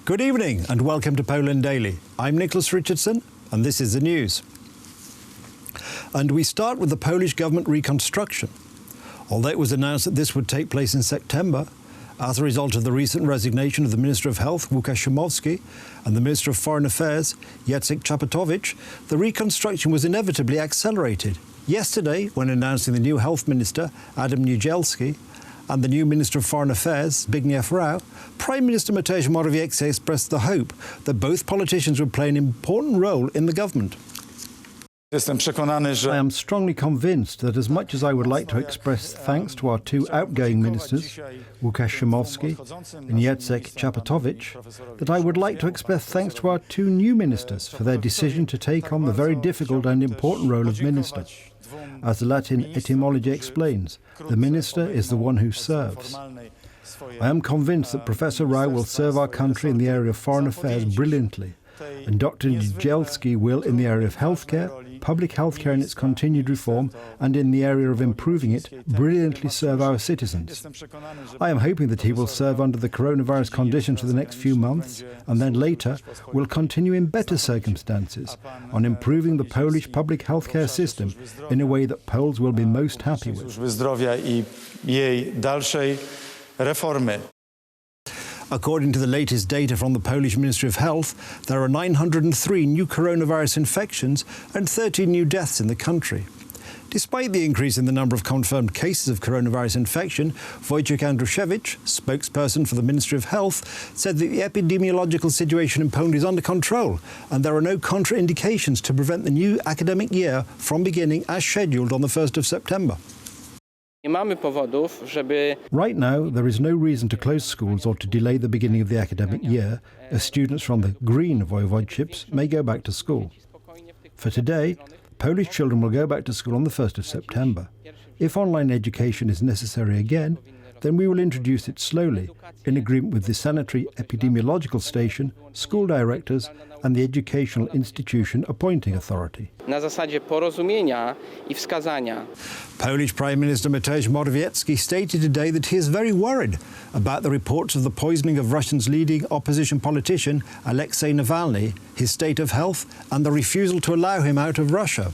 Good evening and welcome to Poland Daily. I'm Nicholas Richardson and this is the news. And we start with the Polish government reconstruction. Although it was announced that this would take place in September, as a result of the recent resignation of the Minister of Health, Łukasz Szumowski, and the Minister of Foreign Affairs, Jacek Czaputowicz, the reconstruction was inevitably accelerated. Yesterday, when announcing the new Health Minister, Adam Niedzielski, and the new Minister of Foreign Affairs, Zbigniew Rau, Prime Minister Mateusz Morawiecki expressed the hope that both politicians would play an important role in the government. I am strongly convinced that as much as I would like to express thanks to our two outgoing ministers, Łukasz Szumowski and Jacek Czaputowicz, that I would like to express thanks to our two new ministers for their decision to take on the very difficult and important role of minister. As the Latin etymology explains, the minister is the one who serves. I am convinced that Professor Rau will serve our country in the area of foreign affairs brilliantly, and Dr. Niedzielski will in the area of healthcare, public healthcare and its continued reform, and in the area of improving it, brilliantly serve our citizens. I am hoping that he will serve under the coronavirus conditions for the next few months, and then later will continue in better circumstances on improving the Polish public healthcare system in a way that Poles will be most happy with. According to the latest data from the Polish Ministry of Health, there are 903 new coronavirus infections and 13 new deaths in the country. Despite the increase in the number of confirmed cases of coronavirus infection, Wojciech Andruszewicz, spokesperson for the Ministry of Health, said that the epidemiological situation in Poland is under control and there are no contraindications to prevent the new academic year from beginning as scheduled on the 1st of September. Right now, there is no reason to close schools or to delay the beginning of the academic year, as students from the green voivodeships may go back to school. For today, Polish children will go back to school on the 1st of September. If online education is necessary again, then we will introduce it slowly, in agreement with the Sanitary Epidemiological Station, school directors and the Educational Institution Appointing Authority. Polish Prime Minister Mateusz Morawiecki stated today that he is very worried about the reports of the poisoning of Russia's leading opposition politician, Alexei Navalny, his state of health and the refusal to allow him out of Russia.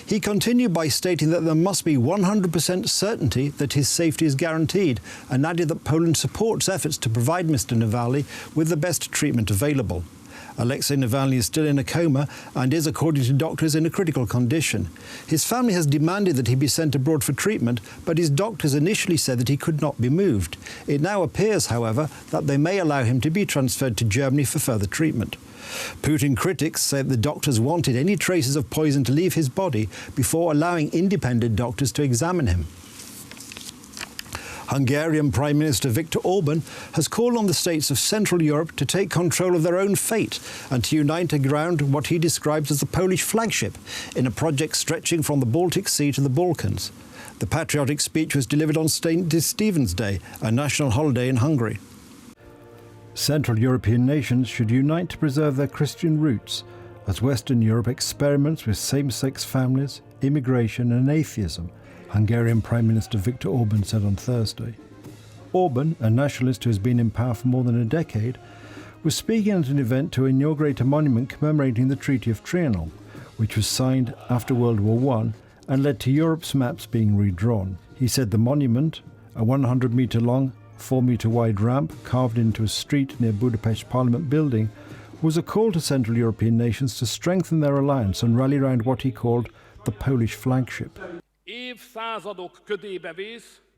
He continued by stating that there must be 100% certainty that his safety is guaranteed, and added that Poland supports efforts to provide Mr. Navalny with the best treatment available. Alexei Navalny is still in a coma and is, according to doctors, in a critical condition. His family has demanded that he be sent abroad for treatment, but his doctors initially said that he could not be moved. It now appears, however, that they may allow him to be transferred to Germany for further treatment. Putin critics say the doctors wanted any traces of poison to leave his body before allowing independent doctors to examine him. Hungarian Prime Minister Viktor Orban has called on the states of Central Europe to take control of their own fate and to unite around what he describes as the Polish flagship in a project stretching from the Baltic Sea to the Balkans. The patriotic speech was delivered on St. Stephen's Day, a national holiday in Hungary. Central European nations should unite to preserve their Christian roots as Western Europe experiments with same-sex families, immigration and atheism, Hungarian Prime Minister Viktor Orban said on Thursday. Orban, a nationalist who has been in power for more than a decade, was speaking at an event to inaugurate a monument commemorating the Treaty of Trianon, which was signed after World War I and led to Europe's maps being redrawn. He said the monument, a 100-metre-long, 4-metre-wide ramp carved into a street near Budapest Parliament building, was a call to Central European nations to strengthen their alliance and rally around what he called the Polish flagship. The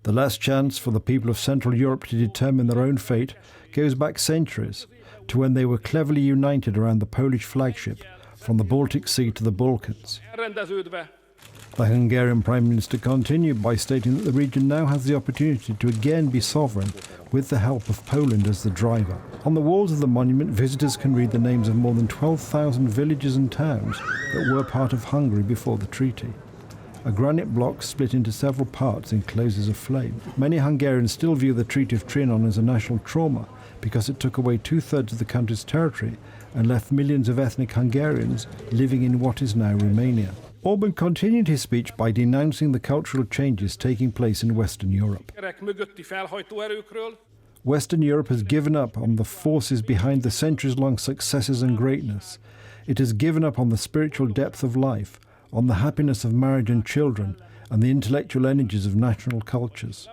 last chance for the people of Central Europe to determine their own fate goes back centuries, to when they were cleverly united around the Polish flagship, from the Baltic Sea to the Balkans. The Hungarian Prime Minister continued by stating that the region now has the opportunity to again be sovereign, with the help of Poland as the driver. On the walls of the monument, visitors can read the names of more than 12,000 villages and towns that were part of Hungary before the treaty. A granite block split into several parts encloses a flame. Many Hungarians still view the Treaty of Trianon as a national trauma because it took away 2/3 of the country's territory and left millions of ethnic Hungarians living in what is now Romania. Orban continued his speech by denouncing the cultural changes taking place in Western Europe. Western Europe has given up on the forces behind the centuries-long successes and greatness. It has given up on the spiritual depth of life, on the happiness of marriage and children, and the intellectual energies of national cultures.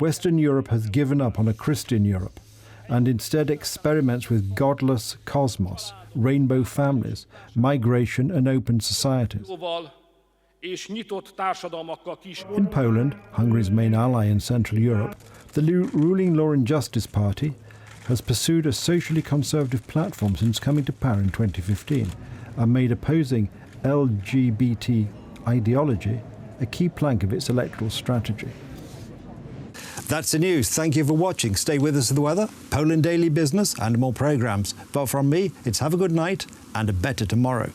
Western Europe has given up on a Christian Europe, and instead experiments with godless cosmos, rainbow families, migration and open societies. In Poland, Hungary's main ally in Central Europe, the ruling Law and Justice Party has pursued a socially conservative platform since coming to power in 2015 and made opposing LGBT ideology a key plank of its electoral strategy. That's the news. Thank you for watching. Stay with us for the weather, Poland Daily Business and more programmes. But from me, it's have a good night and a better tomorrow.